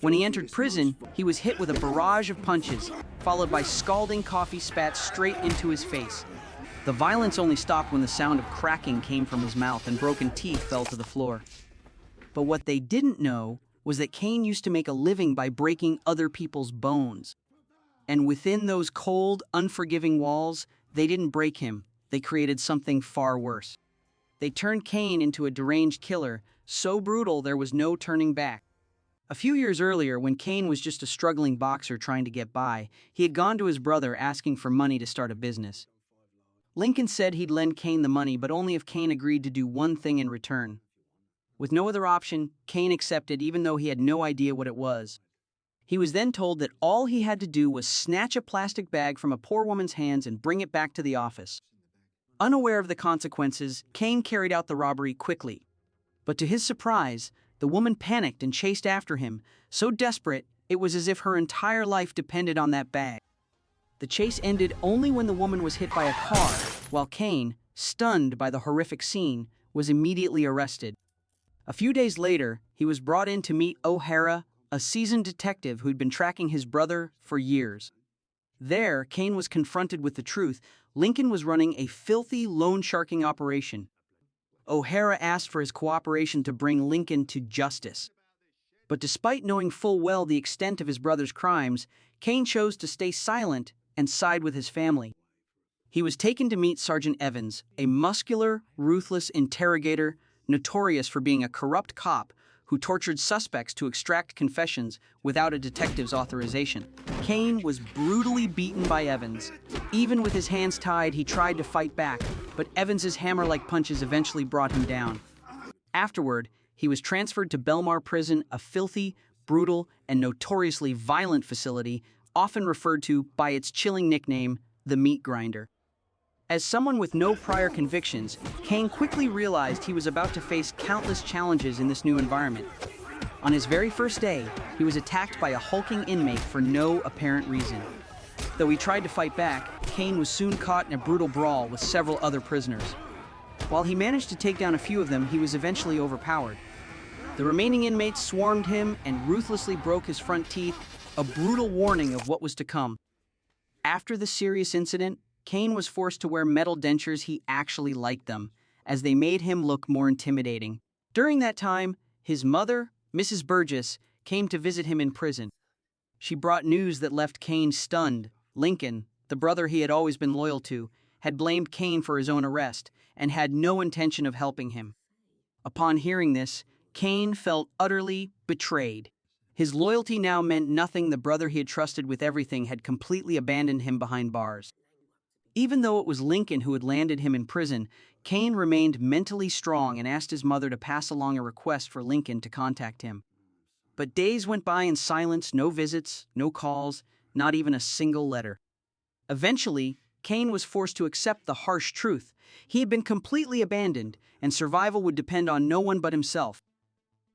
When he entered prison, he was hit with a barrage of punches, followed by scalding coffee spat straight into his face. The violence only stopped when the sound of cracking came from his mouth and broken teeth fell to the floor. But what they didn't know was that Cain used to make a living by breaking other people's bones. And within those cold, unforgiving walls, they didn't break him, they created something far worse. They turned Cain into a deranged killer, so brutal there was no turning back. A few years earlier, when Cain was just a struggling boxer trying to get by, he had gone to his brother asking for money to start a business. Lincoln said he'd lend Cain the money, but only if Cain agreed to do one thing in return. With no other option, Cain accepted, even though he had no idea what it was. He was then told that all he had to do was snatch a plastic bag from a poor woman's hands and bring it back to the office. Unaware of the consequences, Cain carried out the robbery quickly. But to his surprise, the woman panicked and chased after him, so desperate it was as if her entire life depended on that bag. The chase ended only when the woman was hit by a car, while Cain, stunned by the horrific scene, was immediately arrested. A few days later, he was brought in to meet O'Hara, a seasoned detective who'd been tracking his brother for years. There, Cain was confronted with the truth. Lincoln was running a filthy loan sharking operation. O'Hara asked for his cooperation to bring Lincoln to justice. But despite knowing full well the extent of his brother's crimes, Cain chose to stay silent and side with his family. He was taken to meet Sergeant Evans, a muscular, ruthless interrogator notorious for being a corrupt cop who tortured suspects to extract confessions without a detective's authorization. Cain was brutally beaten by Evans. Even with his hands tied, he tried to fight back, but Evans's hammer-like punches eventually brought him down. Afterward, he was transferred to Belmar Prison, a filthy, brutal, and notoriously violent facility, often referred to by its chilling nickname, the Meat Grinder. As someone with no prior convictions, Cain quickly realized he was about to face countless challenges in this new environment. On his very first day, he was attacked by a hulking inmate for no apparent reason. Though he tried to fight back, Cain was soon caught in a brutal brawl with several other prisoners. While he managed to take down a few of them, he was eventually overpowered. The remaining inmates swarmed him and ruthlessly broke his front teeth, a brutal warning of what was to come. After the serious incident, Cain was forced to wear metal dentures. He actually liked them, as they made him look more intimidating. During that time, his mother, Mrs. Burgess, came to visit him in prison. She brought news that left Cain stunned. Lincoln, the brother he had always been loyal to, had blamed Cain for his own arrest and had no intention of helping him. Upon hearing this, Cain felt utterly betrayed. His loyalty now meant nothing. The brother he had trusted with everything had completely abandoned him behind bars. Even though it was Lincoln who had landed him in prison, Cain remained mentally strong and asked his mother to pass along a request for Lincoln to contact him. But days went by in silence, no visits, no calls, not even a single letter. Eventually, Cain was forced to accept the harsh truth. He had been completely abandoned, and survival would depend on no one but himself.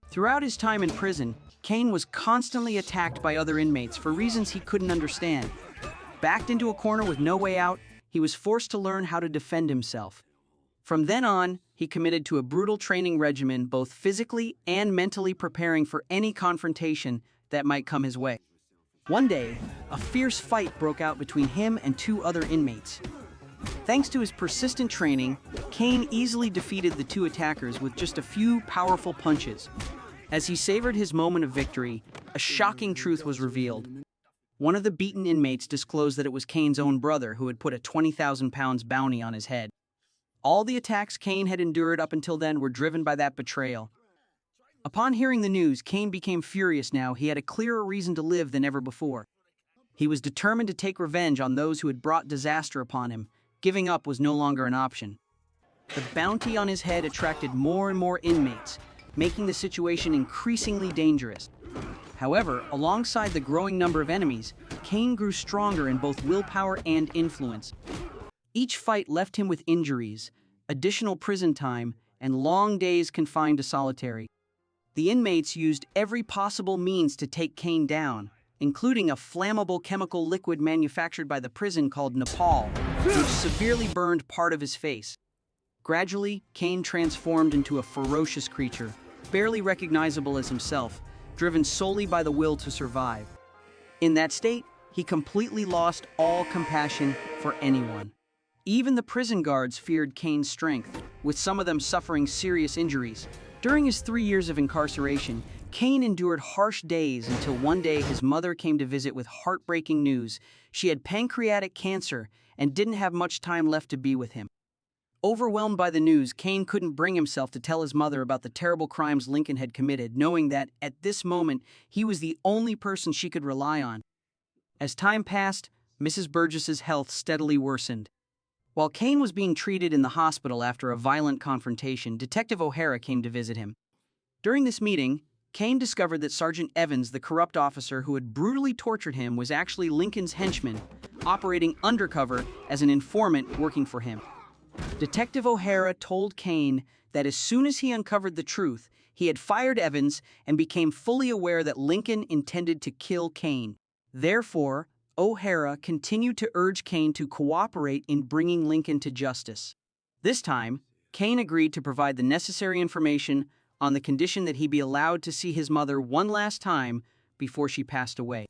Throughout his time in prison, Cain was constantly attacked by other inmates for reasons he couldn't understand. Backed into a corner with no way out, he was forced to learn how to defend himself. From then on, he committed to a brutal training regimen, both physically and mentally preparing for any confrontation that might come his way. One day, a fierce fight broke out between him and two other inmates. Thanks to his persistent training, Cain easily defeated the two attackers with just a few powerful punches. As he savored his moment of victory, a shocking truth was revealed. One of the beaten inmates disclosed that it was Cain's own brother who had put a 20,000 pounds bounty on his head. All the attacks Cain had endured up until then were driven by that betrayal. Upon hearing the news, Cain became furious now. He had a clearer reason to live than ever before. He was determined to take revenge on those who had brought disaster upon him. Giving up was no longer an option. The bounty on his head attracted more and more inmates, making the situation increasingly dangerous. However, alongside the growing number of enemies, Cain grew stronger in both willpower and influence. Each fight left him with injuries, additional prison time, and long days confined to solitary. The inmates used every possible means to take Cain down, including a flammable chemical liquid manufactured by the prison called napalm, which severely burned part of his face. Gradually, Cain transformed into a ferocious creature, barely recognizable as himself. driven solely by the will to survive. In that state, he completely lost all compassion for anyone. Even the prison guards feared Kane's strength, with some of them suffering serious injuries. During his 3 years of incarceration, Kane endured harsh days until one day his mother came to visit with heartbreaking news. She had pancreatic cancer and didn't have much time left to be with him. Overwhelmed by the news, Kane couldn't bring himself to tell his mother about the terrible crimes Lincoln had committed, knowing that, at this moment, he was the only person she could rely on. As time passed, Mrs. Burgess's health steadily worsened. While Kane was being treated in the hospital after a violent confrontation, Detective O'Hara came to visit him. During this meeting, Kane discovered that Sergeant Evans, the corrupt officer who had brutally tortured him, was actually Lincoln's henchman, operating undercover as an informant working for him. Detective O'Hara told Kane that as soon as he uncovered the truth, he had fired Evans and became fully aware that Lincoln intended to kill Kane. Therefore, O'Hara continued to urge Kane to cooperate in bringing Lincoln to justice. This time, Kane agreed to provide the necessary information on the condition that he be allowed to see his mother one last time before she passed away.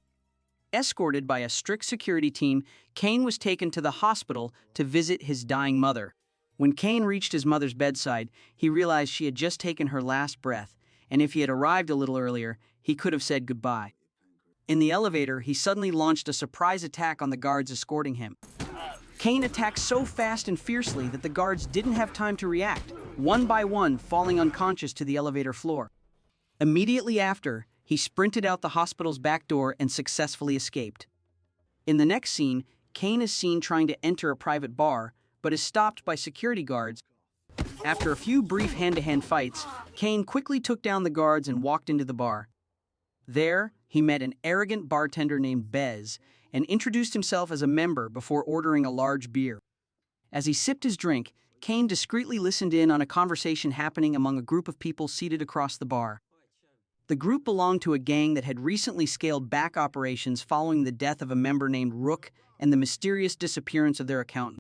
Escorted by a strict security team, Kane was taken to the hospital to visit his dying mother. When Kane reached his mother's bedside, he realized she had just taken her last breath, and if he had arrived a little earlier, he could have said goodbye. In the elevator, he suddenly launched a surprise attack on the guards escorting him. Kane attacked so fast and fiercely that the guards didn't have time to react, one by one falling unconscious to the elevator floor. Immediately after, he sprinted out the hospital's back door and successfully escaped. In the next scene, Kane is seen trying to enter a private bar, but is stopped by security guards. After a few brief hand-to-hand fights, Kane quickly took down the guards and walked into the bar. There, he met an arrogant bartender named Bez and introduced himself as a member before ordering a large beer. As he sipped his drink, Kane discreetly listened in on a conversation happening among a group of people seated across the bar. The group belonged to a gang that had recently scaled back operations following the death of a member named Rook and the mysterious disappearance of their accountant.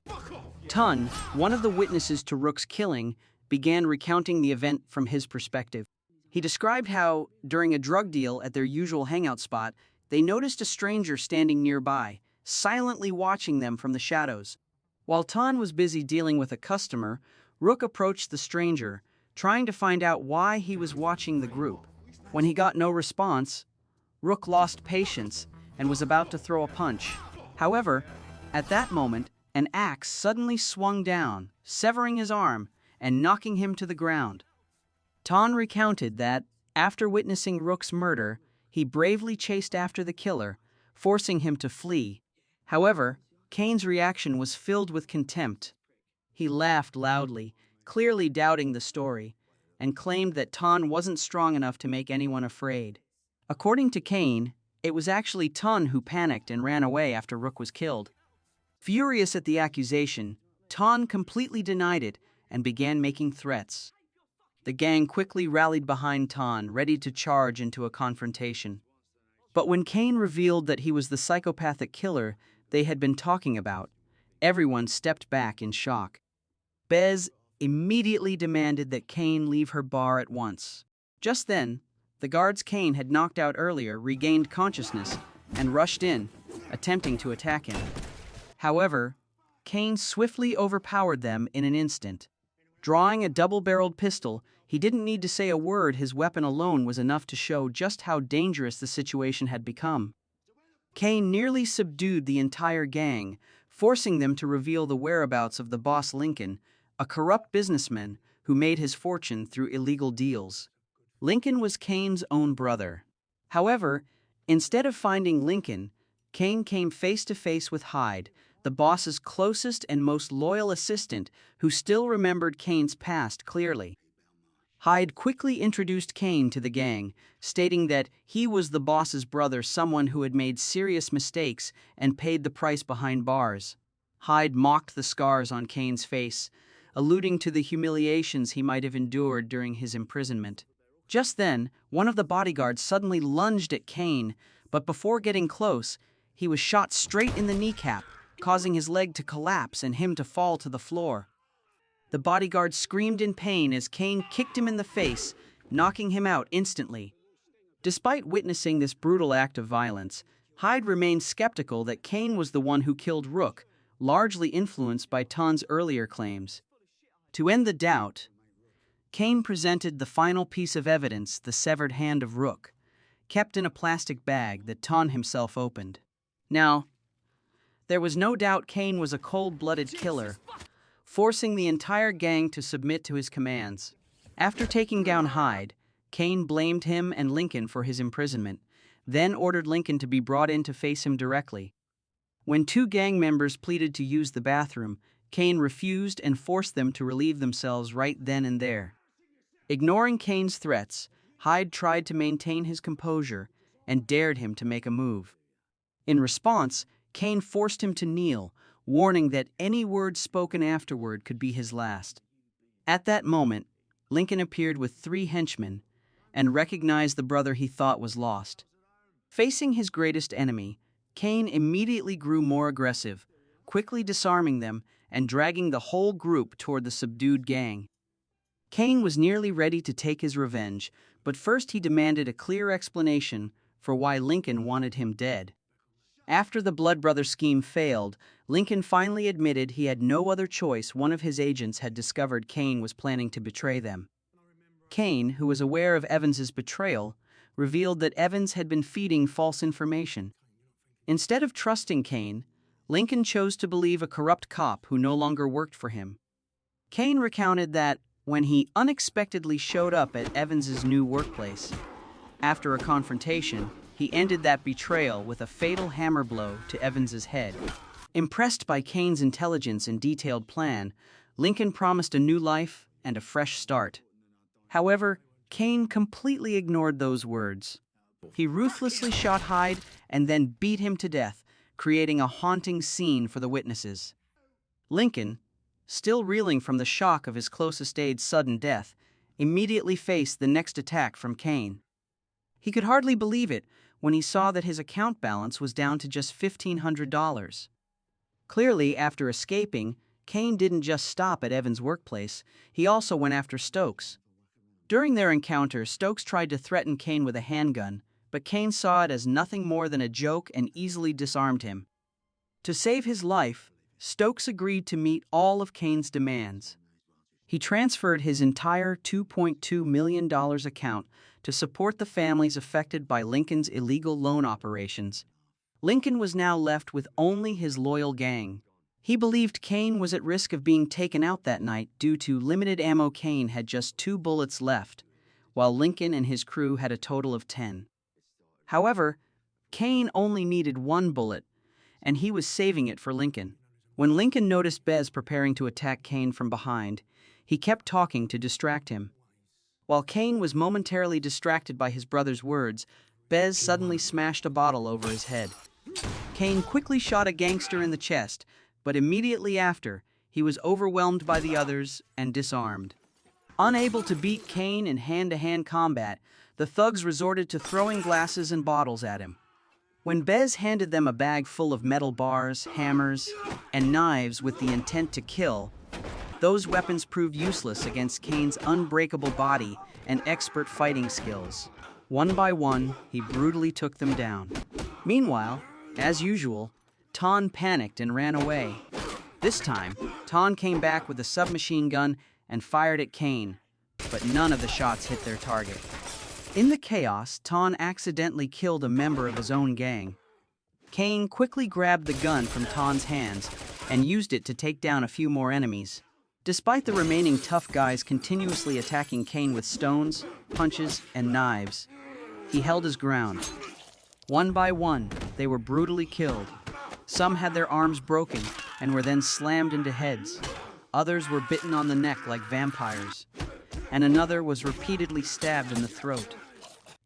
Tun, one of the witnesses to Rook's killing, began recounting the event from his perspective. He described how, during a drug deal at their usual hangout spot, they noticed a stranger standing nearby, silently watching them from the shadows. While Tun was busy dealing with a customer, Rook approached the stranger, trying to find out why he was watching the group. When he got no response, Rook lost patience and was about to throw a punch. However, at that moment, an axe suddenly swung down, severing his arm and knocking him to the ground. Tun recounted that, after witnessing Rook's murder, he bravely chased after the killer, forcing him to flee. However, Kane's reaction was filled with contempt. He laughed loudly, clearly doubting the story, and claimed that Tun wasn't strong enough to make anyone afraid. According to Kane, it was actually Tun who panicked and ran away after Rook was killed. Furious at the accusation, Tun completely denied it and began making threats. The gang quickly rallied behind Tun, ready to charge into a confrontation. But when Kane revealed that he was the psychopathic killer they had been talking about, everyone stepped back in shock. Bez immediately demanded that Kane leave her bar at once. Just then, the guards Kane had knocked out earlier regained consciousness and rushed in, attempting to attack him. However, Kane swiftly overpowered them in an instant. Drawing a double-barreled pistol, he didn't need to say a word. His weapon alone was enough to show just how dangerous the situation had become. Kane nearly subdued the entire gang, forcing them to reveal the whereabouts of the boss Lincoln, a corrupt businessman who made his fortune through illegal deals. Lincoln was Kane's own brother. However, instead of finding Lincoln, Kane came face to face with Hyde, the boss's closest and most loyal assistant, who still remembered Kane's past clearly. Hyde quickly introduced Kane to the gang, stating that he was the boss's brother, someone who had made serious mistakes and paid the price behind bars. Hyde mocked the scars on Kane's face, alluding to the humiliations he might have endured during his imprisonment. Just then, one of the bodyguards suddenly lunged at Kane, but before getting close, he was shot straight in the kneecap, causing his leg to collapse and him to fall to the floor. The bodyguard screamed in pain as Kane kicked him in the face, knocking him out instantly. Despite witnessing this brutal act of violence, Hyde remained skeptical that Kane was the one who killed Rook, largely influenced by Ton's earlier claims. To end the doubt, Kane presented the final piece of evidence, the severed hand of Rook, kept in a plastic bag that Ton himself opened. Now, there was no doubt Kane was a cold-blooded killer, forcing the entire gang to submit to his commands. After taking down Hyde, Kane blamed him and Lincoln for his imprisonment, then ordered Lincoln to be brought in to face him directly. When two gang members pleaded to use the bathroom, Kane refused and forced them to relieve themselves right then and there. Ignoring Kane's threats, Hyde tried to maintain his composure and dared him to make a move. In response, Kane forced him to kneel, warning that any word spoken afterward could be his last. At that moment, Lincoln appeared with 3 henchmen and recognized the brother he thought was lost. Facing his greatest enemy, Kane immediately grew more aggressive, quickly disarming them and dragging the whole group toward the subdued gang. Kane was nearly ready to take his revenge, but first he demanded a clear explanation for why Lincoln wanted him dead. After the Blood Brothers scheme failed, Lincoln finally admitted he had no other choice. One of his agents had discovered Kane was planning to betray them. Kane, who was aware of Evans's betrayal, revealed that Evans had been feeding false information. Instead of trusting Kane, Lincoln chose to believe a corrupt cop who no longer worked for him. Kane recounted that when he unexpectedly showed up at Evans's new workplace, after a confrontation, he ended that betrayal with a fatal hammer blow to Evans's head. Impressed by Kane's intelligence and detailed plan, Lincoln promised a new life and a fresh start. However, Kane completely ignored those words. He ruthlessly shot Hyde and then beat him to death, creating a haunting scene for the witnesses. Lincoln, still reeling from the shock of his closest aide's sudden death, immediately faced the next attack from Kane. He could hardly believe it when he saw that his account balance was down to just $1,500. Clearly, after escaping, Kane didn't just stop at Evans' workplace, he also went after Stokes. During their encounter, Stokes tried to threaten Kane with a handgun, but Kane saw it as nothing more than a joke and easily disarmed him. To save his life, Stokes agreed to meet all of Kane's demands. He transferred his entire $2.2 million account to support the families affected by Lincoln's illegal loan operations. Lincoln was now left with only his loyal gang. He believed Kane was at risk of being taken out that night due to limited ammo. Kane had just 2 bullets left, while Lincoln and his crew had a total of 10. However, Kane only needed 1 bullet, and he was saving it for Lincoln. When Lincoln noticed Bez preparing to attack Kane from behind, he kept talking to distract him. While Kane was momentarily distracted by his brother's words, Bez suddenly smashed a bottle over his head. Kane quickly shot a gangster in the chest, but immediately after, he was overwhelmed by the others and disarmed. Unable to beat Kane in hand-to-hand combat, the thugs resorted to throwing glasses and bottles at him. When Bez handed them a bag full of metal bars, hammers, and knives with the intent to kill, those weapons proved useless against Kane's unbreakable body and expert fighting skills. One by one, he brutally took them down. Meanwhile, as usual, Ton panicked and ran away. This time, Ton came back with a submachine gun and fired at Kane, but none of the shots hit their target. In the chaos, Ton accidentally killed a member of his own gang. Kane quickly grabbed the gun from Ton's hands and used it to take down a few more enemies. Despite the remaining tough guys continuously attacking Kane with stones, punches, and knives, he held his ground. One by one, they were brutally killed. Some had their arms broken and were then slammed into heads. Others were bitten on the neck like vampires, and another was repeatedly stabbed in the throat.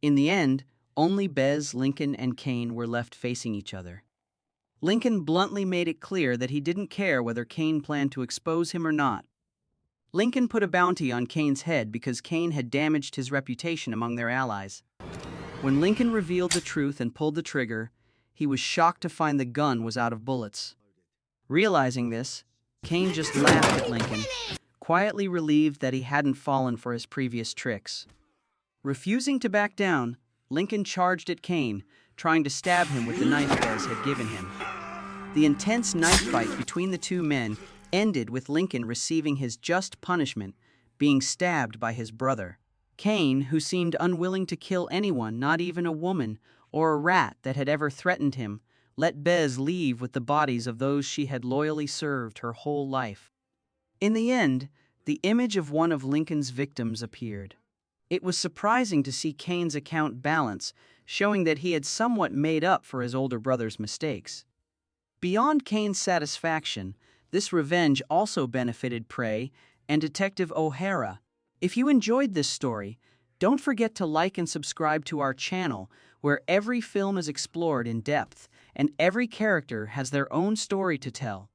In the end, only Bez, Lincoln, and Kane were left facing each other. Lincoln bluntly made it clear that he didn't care whether Kane planned to expose him or not. Lincoln put a bounty on Kane's head because Kane had damaged his reputation among their allies. When Lincoln revealed the truth and pulled the trigger, he was shocked to find the gun was out of bullets. Realizing this, Kane just laughed at Lincoln, quietly relieved that he hadn't fallen for his previous tricks. Refusing to back down, Lincoln charged at Kane, trying to stab him with the knife Bez had given him. The intense knife fight between the two men ended with Lincoln receiving his just punishment, being stabbed by his brother. Kane, who seemed unwilling to kill anyone, not even a woman or a rat that had ever threatened him, let Bez leave with the bodies of those she had loyally served her whole life. In the end, the image of one of Lincoln's victims appeared. It was surprising to see Kane's account balance, showing that he had somewhat made up for his older brother's mistakes. Beyond Kane's satisfaction, this revenge also benefited Prey and Detective O'Hara. If you enjoyed this story, don't forget to like and subscribe to our channel, where every film is explored in depth and every character has their own story to tell.